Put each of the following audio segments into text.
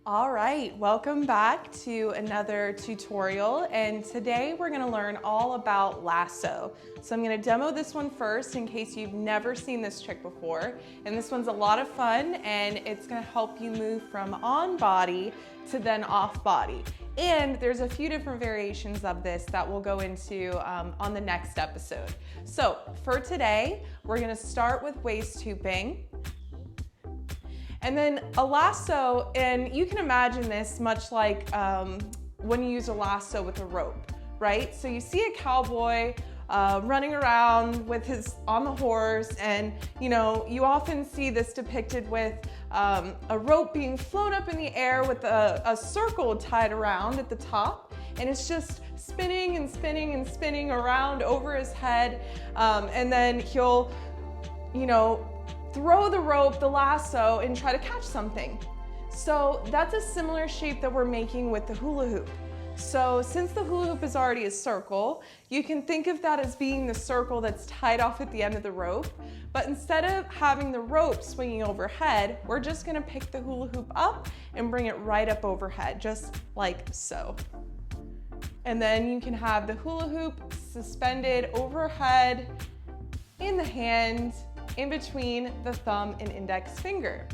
All right, welcome back to another tutorial, and today we're going to learn all about lasso. So I'm going to demo this one first in case you've never seen this trick before, and this one's a lot of fun and it's going to help you move from on body to then off body. And there's a few different variations of this that we'll go into on the next episode. So for today, we're going to start with waist hooping. And then a lasso, and you can imagine this much like when you use a lasso with a rope, right? So you see a cowboy running around with on the horse, and you often see this depicted with a rope being flown up in the air with a circle tied around at the top, and it's just spinning and spinning and spinning around over his head, and then he'll, throw the rope, the lasso, and try to catch something. So that's a similar shape that we're making with the hula hoop. So since the hula hoop is already a circle, you can think of that as being the circle that's tied off at the end of the rope. But instead of having the rope swinging overhead, we're just gonna pick the hula hoop up and bring it right up overhead, just like so. And then you can have the hula hoop suspended overhead in the hand, in between the thumb and index finger.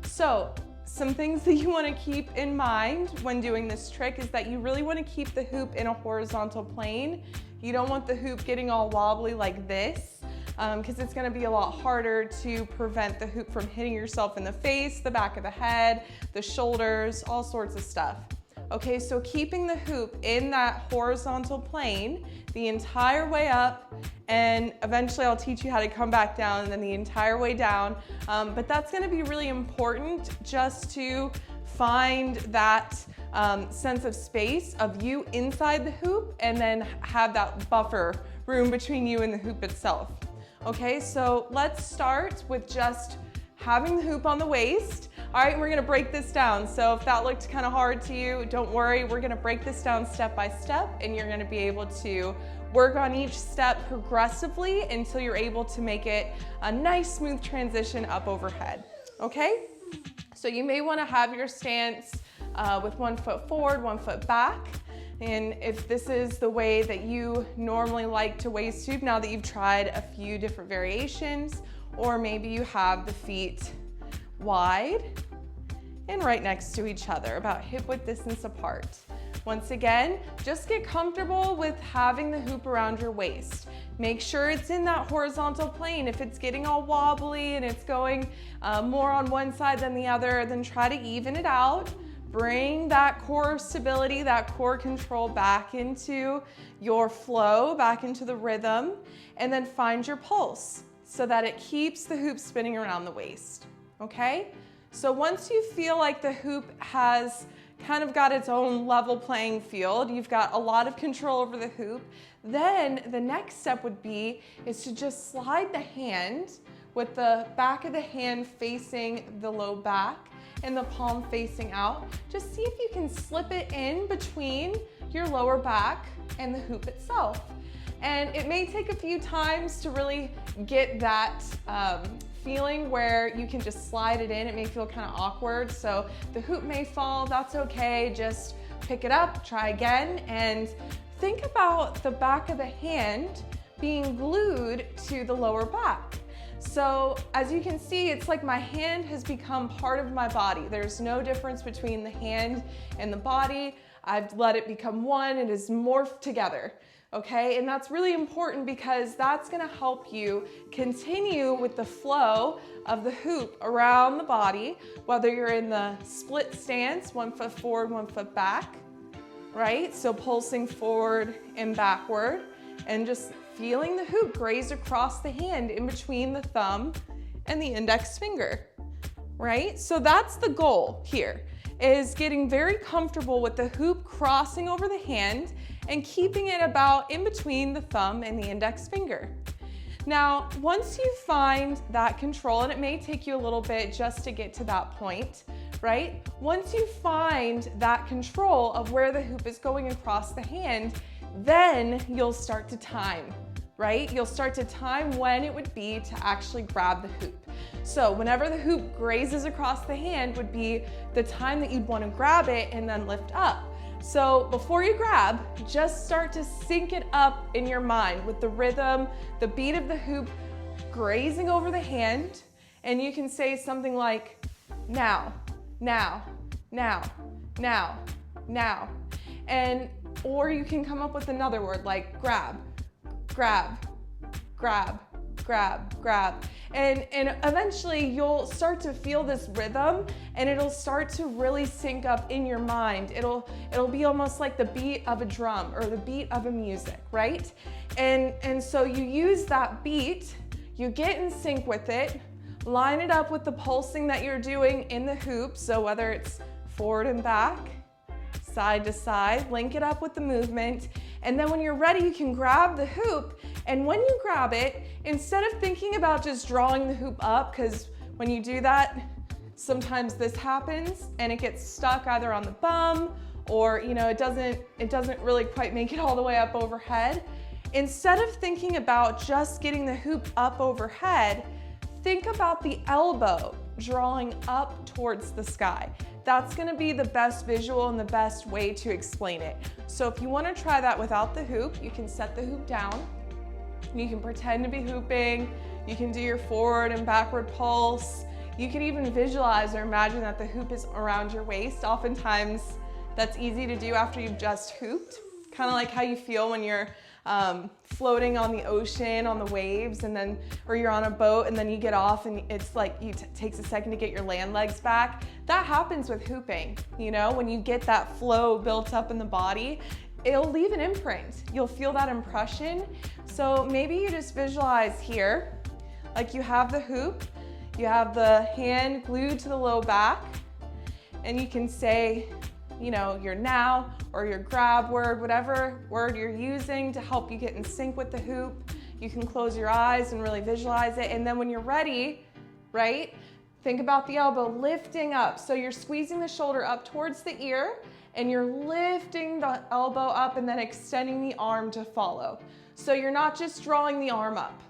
So some things that you want to keep in mind when doing this trick is that you really want to keep the hoop in a horizontal plane. You don't want the hoop getting all wobbly like this, because it's going to be a lot harder to prevent the hoop from hitting yourself in the face, the back of the head, the shoulders, all sorts of stuff. Okay, so keeping the hoop in that horizontal plane the entire way up, and eventually I'll teach you how to come back down and then the entire way down. But that's gonna be really important just to find that sense of space of you inside the hoop, and then have that buffer room between you and the hoop itself. Okay, so let's start with just having the hoop on the waist. All right, we're gonna break this down. So if that looked kind of hard to you, don't worry, we're gonna break this down step by step, and you're gonna be able to work on each step progressively until you're able to make it a nice smooth transition up overhead, okay? So you may wanna have your stance with 1 foot forward, 1 foot back. And if this is the way that you normally like to waist hoop, now that you've tried a few different variations, or maybe you have the feet wide and right next to each other, about hip width distance apart. Once again, just get comfortable with having the hoop around your waist. Make sure it's in that horizontal plane. If it's getting all wobbly and it's going more on one side than the other, then try to even it out. Bring that core stability, that core control back into your flow, back into the rhythm, and then find your pulse so that it keeps the hoop spinning around the waist, okay? So once you feel like the hoop has kind of got its own level playing field, you've got a lot of control over the hoop, then the next step is to just slide the hand with the back of the hand facing the low back and the palm facing out. Just see if you can slip it in between your lower back and the hoop itself. And it may take a few times to really get that feeling where you can just slide it in. It may feel kind of awkward, so the hoop may fall, that's okay. Just pick it up, try again, and think about the back of the hand being glued to the lower back. So as you can see, it's like my hand has become part of my body. There's no difference between the hand and the body. I've let it become one. It is morphed together. Okay, and that's really important because that's gonna help you continue with the flow of the hoop around the body, whether you're in the split stance, 1 foot forward, 1 foot back, right? So pulsing forward and backward, and just feeling the hoop graze across the hand in between the thumb and the index finger, right? So that's the goal here, is getting very comfortable with the hoop crossing over the hand and keeping it about in between the thumb and the index finger. Now, once you find that control, and it may take you a little bit just to get to that point, right? Once you find that control of where the hoop is going across the hand, then you'll start to time, right? You'll start to time when it would be to actually grab the hoop. So whenever the hoop grazes across the hand would be the time that you'd want to grab it and then lift up. So before you grab, just start to sync it up in your mind with the rhythm, the beat of the hoop grazing over the hand, and you can say something like, now, now, now, now, now. Or you can come up with another word like grab, grab, grab, grab, grab. And eventually you'll start to feel this rhythm and it'll start to really sync up in your mind. It'll be almost like the beat of a drum or the beat of a music, right? And so you use that beat, you get in sync with it, line it up with the pulsing that you're doing in the hoop. So whether it's forward and back, side to side, link it up with the movement. And then when you're ready, you can grab the hoop. And when you grab it, instead of thinking about just drawing the hoop up, because when you do that, sometimes this happens and it gets stuck either on the bum or it doesn't really quite make it all the way up overhead. Instead of thinking about just getting the hoop up overhead, think about the elbow drawing up towards the sky. That's gonna be the best visual and the best way to explain it. So if you wanna try that without the hoop, you can set the hoop down. You can pretend to be hooping. You can do your forward and backward pulse. You can even visualize or imagine that the hoop is around your waist. Oftentimes, that's easy to do after you've just hooped. Kind of like how you feel when you're floating on the ocean, on the waves, or you're on a boat and then you get off and it's like takes a second to get your land legs back. That happens with hooping, when you get that flow built up in the body, it'll leave an imprint. You'll feel that impression. So maybe you just visualize here, like you have the hoop, you have the hand glued to the low back, and you can say, your now or your grab word, whatever word you're using to help you get in sync with the hoop. You can close your eyes and really visualize it. And then when you're ready, right, think about the elbow lifting up. So you're squeezing the shoulder up towards the ear and you're lifting the elbow up and then extending the arm to follow. So you're not just drawing the arm up,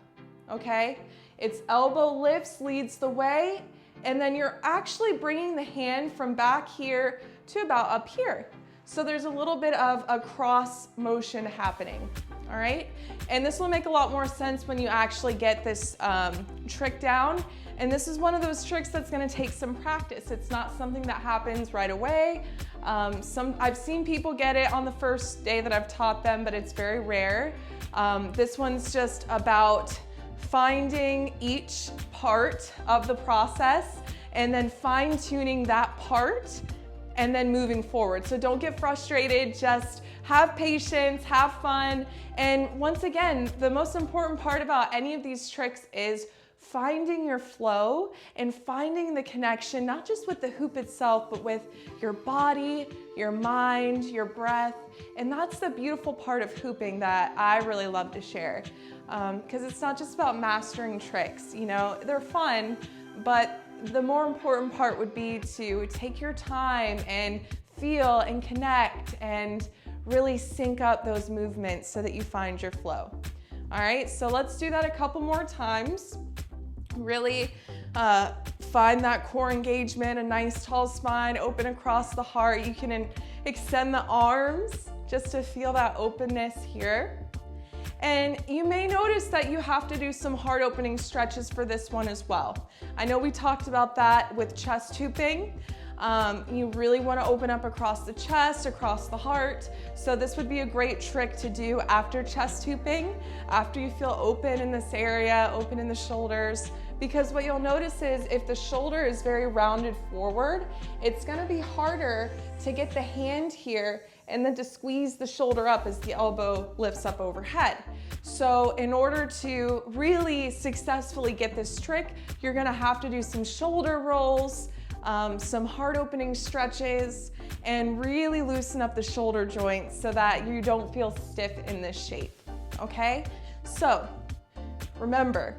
okay? It's elbow lifts, leads the way, and then you're actually bringing the hand from back here to about up here. So there's a little bit of a cross motion happening, all right? And this will make a lot more sense when you actually get this trick down. And this is one of those tricks that's gonna take some practice. It's not something that happens right away. I've seen people get it on the first day that I've taught them, but it's very rare. This one's just about finding each part of the process and then fine-tuning that part and then moving forward. So don't get frustrated, just have patience, have fun. And once again, the most important part about any of these tricks is finding your flow and finding the connection, not just with the hoop itself, but with your body, your mind, your breath. And that's the beautiful part of hooping that I really love to share. Because it's not just about mastering tricks, they're fun, but the more important part would be to take your time and feel and connect and really sync up those movements so that you find your flow. All right, so let's do that a couple more times. Really find that core engagement, a nice tall spine, open across the heart. You can extend the arms just to feel that openness here. And you may notice that you have to do some heart opening stretches for this one as well. I know we talked about that with chest hooping. You really want to open up across the chest, across the heart. So this would be a great trick to do after chest hooping, after you feel open in this area, open in the shoulders. Because what you'll notice is if the shoulder is very rounded forward, it's going to be harder to get the hand here and then to squeeze the shoulder up as the elbow lifts up overhead. So in order to really successfully get this trick, you're gonna have to do some shoulder rolls, some heart opening stretches, and really loosen up the shoulder joints so that you don't feel stiff in this shape, okay? So remember,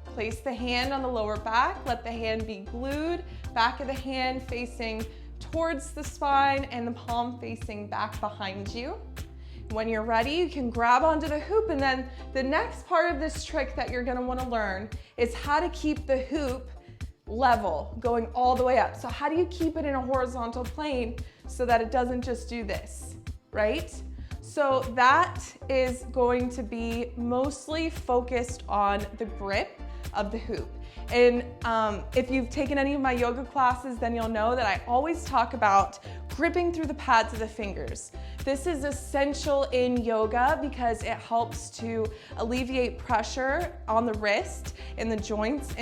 place the hand on the lower back, let the hand be glued, back of the hand facing towards the spine and the palm facing back behind you. When you're ready, you can grab onto the hoop, and then the next part of this trick that you're gonna wanna learn is how to keep the hoop level, going all the way up. So how do you keep it in a horizontal plane so that it doesn't just do this, right? So that is going to be mostly focused on the grip of the hoop. And if you've taken any of my yoga classes, then you'll know that I always talk about gripping through the pads of the fingers. This is essential in yoga because it helps to alleviate pressure on the wrist, in the joints,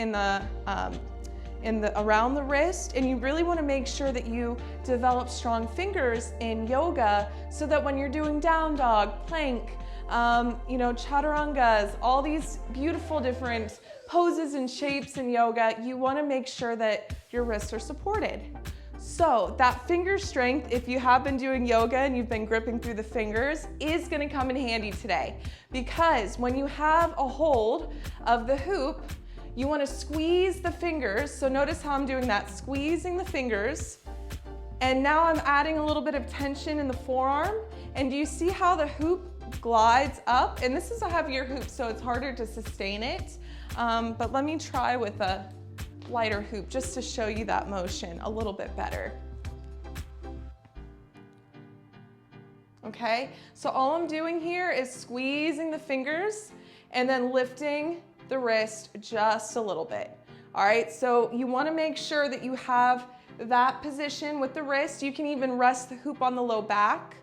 around the wrist, and you really want to make sure that you develop strong fingers in yoga so that when you're doing down dog, plank, chaturangas, all these beautiful different poses and shapes in yoga, you want to make sure that your wrists are supported. So that finger strength, if you have been doing yoga and you've been gripping through the fingers, is going to come in handy today, because when you have a hold of the hoop, you want to squeeze the fingers. So notice how I'm doing that, squeezing the fingers. And now I'm adding a little bit of tension in the forearm. And do you see how the hoop glides up? And this is a heavier hoop, so it's harder to sustain it. But let me try with a lighter hoop just to show you that motion a little bit better. Okay, so all I'm doing here is squeezing the fingers and then lifting the wrist just a little bit. All right, so you want to make sure that you have that position with the wrist. You can even rest the hoop on the low back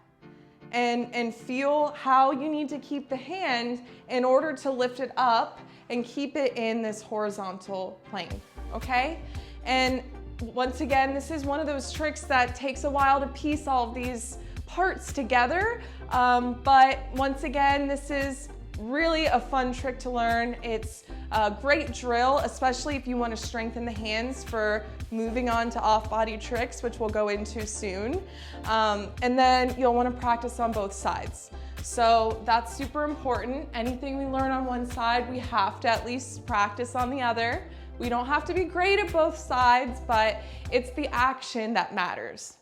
and feel how you need to keep the hand in order to lift it up and keep it in this horizontal plane, okay? And once again, this is one of those tricks that takes a while to piece all of these parts together, but once again, this is really a fun trick to learn. It's a great drill, especially if you want to strengthen the hands for moving on to off-body tricks, which we'll go into soon. And then you'll want to practice on both sides. So that's super important. Anything we learn on one side, we have to at least practice on the other. We don't have to be great at both sides, but it's the action that matters.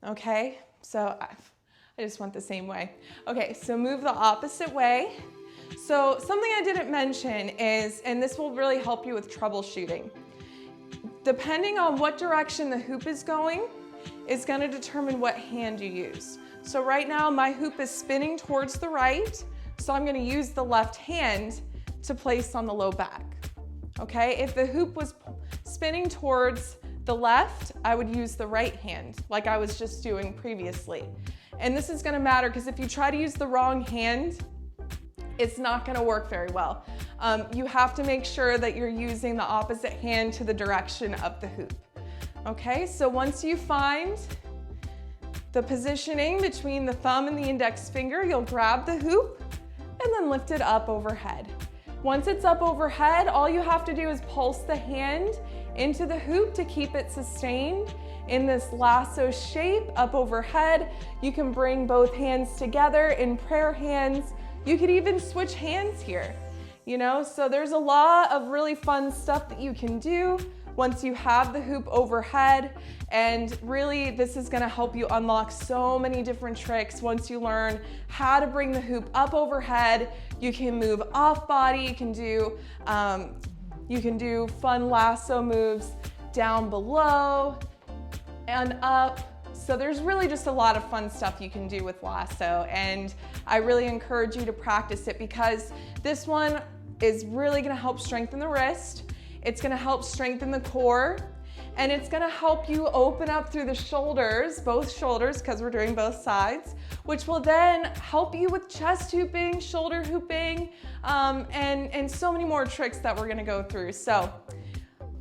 Okay, so I just went the same way. Okay, so move the opposite way. So something I didn't mention is, and this will really help you with troubleshooting, depending on what direction the hoop is going, is going to determine what hand you use. So right now my hoop is spinning towards the right, so I'm going to use the left hand to place on the low back. Okay, if the hoop was spinning towards the left, I would use the right hand like I was just doing previously. And this is going to matter because if you try to use the wrong hand, it's not going to work very well. You have to make sure that you're using the opposite hand to the direction of the hoop. Okay, so once you find the positioning between the thumb and the index finger, you'll grab the hoop and then lift it up overhead. Once it's up overhead, all you have to do is pulse the hand into the hoop to keep it sustained in this lasso shape up overhead. You can bring both hands together in prayer hands. You could even switch hands here, so there's a lot of really fun stuff that you can do once you have the hoop overhead. And really, this is going to help you unlock so many different tricks. Once you learn how to bring the hoop up overhead, you can move off body. You can do fun lasso moves down below and up. So there's really just a lot of fun stuff you can do with lasso, and I really encourage you to practice it because this one is really going to help strengthen the wrist. It's going to help strengthen the core, and it's going to help you open up through the shoulders, both shoulders, because we're doing both sides, which will then help you with chest hooping, shoulder hooping, and so many more tricks that we're going to go through. So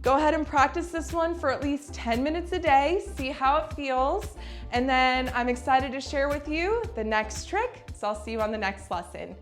go ahead and practice this one for at least 10 minutes a day, see how it feels, and then I'm excited to share with you the next trick, so I'll see you on the next lesson.